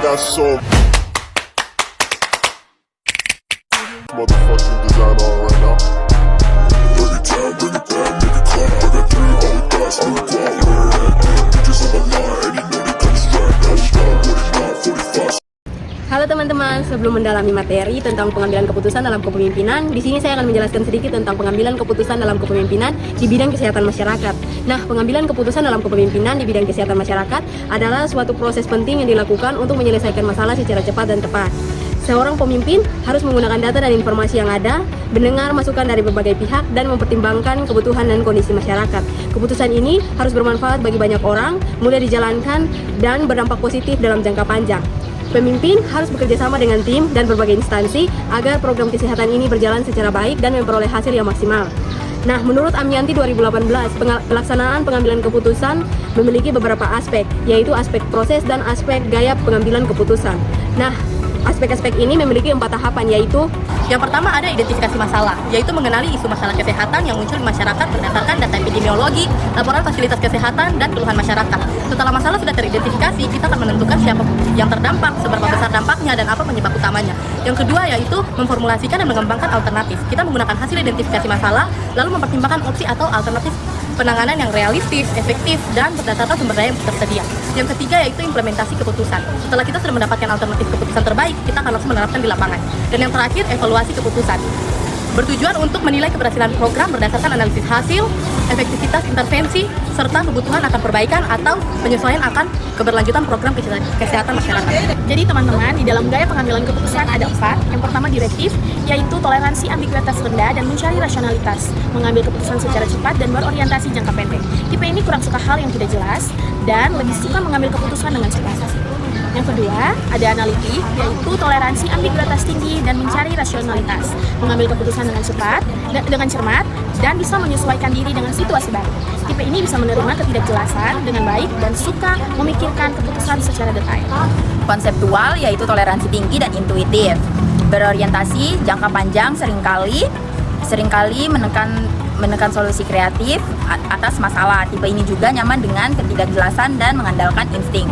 got so motherfucking design on right now. Bring it down, bring it back, make it clap. I got 3 old thoughts, new guap, bitches on my line, and you know they come straight. No stop, what it not, 45. Halo teman-teman, sebelum mendalami materi tentang pengambilan keputusan dalam kepemimpinan, di sini saya akan menjelaskan sedikit tentang pengambilan keputusan dalam kepemimpinan di bidang kesehatan masyarakat. Nah, pengambilan keputusan dalam kepemimpinan di bidang kesehatan masyarakat adalah suatu proses penting yang dilakukan untuk menyelesaikan masalah secara cepat dan tepat. Seorang pemimpin harus menggunakan data dan informasi yang ada, mendengar masukan dari berbagai pihak, dan mempertimbangkan kebutuhan dan kondisi masyarakat. Keputusan ini harus bermanfaat bagi banyak orang, mudah dijalankan, dan berdampak positif dalam jangka panjang. Pemimpin harus bekerja sama dengan tim dan berbagai instansi agar program kesehatan ini berjalan secara baik dan memperoleh hasil yang maksimal. Nah, menurut Amianti 2018, pelaksanaan pengambilan keputusan memiliki beberapa aspek, yaitu aspek proses dan aspek gaya pengambilan keputusan. Nah, aspek-aspek ini memiliki 4 tahapan, yaitu yang pertama ada identifikasi masalah, yaitu mengenali isu masalah kesehatan yang muncul di masyarakat berdasarkan data epidemiologi, laporan fasilitas kesehatan, dan keluhan masyarakat. Setelah masalah sudah teridentifikasi, kita akan menentukan siapa yang terdampak, seberapa besar dampaknya, dan apa penyebab utamanya. Yang kedua yaitu memformulasikan dan mengembangkan alternatif. Kita menggunakan hasil identifikasi masalah, lalu mempertimbangkan opsi atau alternatif penanganan yang realistis, efektif, dan berdasarkan sumber daya yang tersedia. Yang ketiga yaitu implementasi keputusan. Setelah kita sudah mendapatkan alternatif keputusan terbaik, kita akan langsung menerapkan di lapangan. Dan yang terakhir, evaluasi keputusan. Bertujuan untuk menilai keberhasilan program berdasarkan analisis hasil, efektivitas intervensi, serta kebutuhan akan perbaikan atau penyesuaian akan keberlanjutan program kesehatan masyarakat. Jadi teman-teman, di dalam gaya pengambilan keputusan ada 4. Yang pertama direktif, yaitu toleransi ambiguitas rendah dan mencari rasionalitas, mengambil keputusan secara cepat dan berorientasi jangka pendek. Tipe ini kurang suka hal yang tidak jelas dan lebih suka mengambil keputusan dengan cepat. Yang kedua, ada analitik, yaitu toleransi ambiguitas tinggi dan mencari rasionalitas, mengambil keputusan dengan cepat, dengan cermat, dan bisa menyesuaikan diri dengan situasi baru. Tipe ini bisa menerima ketidakjelasan dengan baik dan suka memikirkan keputusan secara detail. Konseptual, yaitu toleransi tinggi dan intuitif. Berorientasi jangka panjang, seringkali menekan solusi kreatif atas masalah. Tipe ini juga nyaman dengan ketidakjelasan dan mengandalkan insting.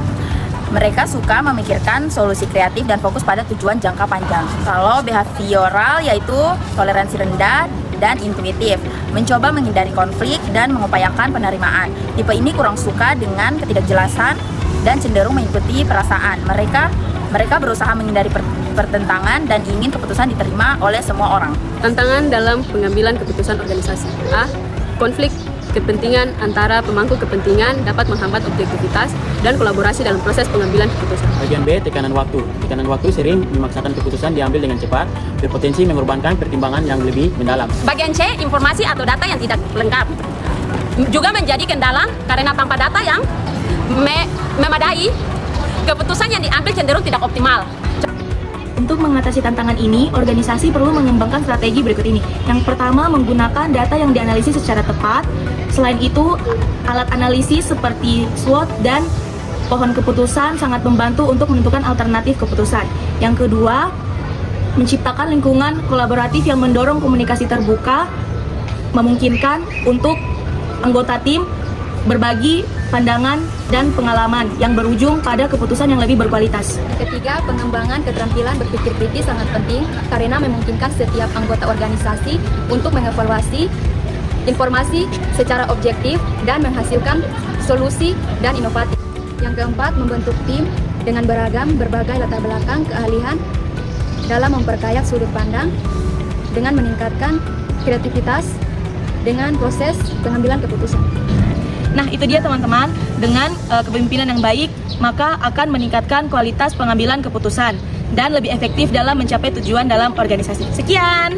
Mereka suka memikirkan solusi kreatif dan fokus pada tujuan jangka panjang. Kalau behavioral, yaitu toleransi rendah dan intuitif, mencoba menghindari konflik dan mengupayakan penerimaan. Tipe ini kurang suka dengan ketidakjelasan dan cenderung mengikuti perasaan. Mereka berusaha menghindari pertentangan dan ingin keputusan diterima oleh semua orang. tantangan dalam pengambilan keputusan organisasi. A. Konflik kepentingan antara pemangku kepentingan dapat menghambat objektivitas dan kolaborasi dalam proses pengambilan keputusan. Bagian B, tekanan waktu. Tekanan waktu sering memaksakan keputusan diambil dengan cepat, berpotensi mengorbankan pertimbangan yang lebih mendalam. Bagian C, informasi atau data yang tidak lengkap. Juga menjadi kendala karena tanpa data yang memadai, keputusan yang diambil cenderung tidak optimal. Untuk mengatasi tantangan ini, organisasi perlu mengembangkan strategi berikut ini. Yang pertama, menggunakan data yang dianalisis secara tepat. Selain itu, alat analisis seperti SWOT dan pohon keputusan sangat membantu untuk menentukan alternatif keputusan. Yang kedua, menciptakan lingkungan kolaboratif yang mendorong komunikasi terbuka, memungkinkan untuk anggota tim berbagi pandangan dan pengalaman yang berujung pada keputusan yang lebih berkualitas. Ketiga, pengembangan keterampilan berpikir kritis sangat penting karena memungkinkan setiap anggota organisasi untuk mengevaluasi informasi secara objektif dan menghasilkan solusi dan inovatif. Yang keempat, membentuk tim dengan berbagai latar belakang keahlian dalam memperkaya sudut pandang dengan meningkatkan kreativitas dengan proses pengambilan keputusan. Nah, itu dia teman-teman, dengan kepemimpinan yang baik, maka akan meningkatkan kualitas pengambilan keputusan dan lebih efektif dalam mencapai tujuan dalam organisasi. Sekian!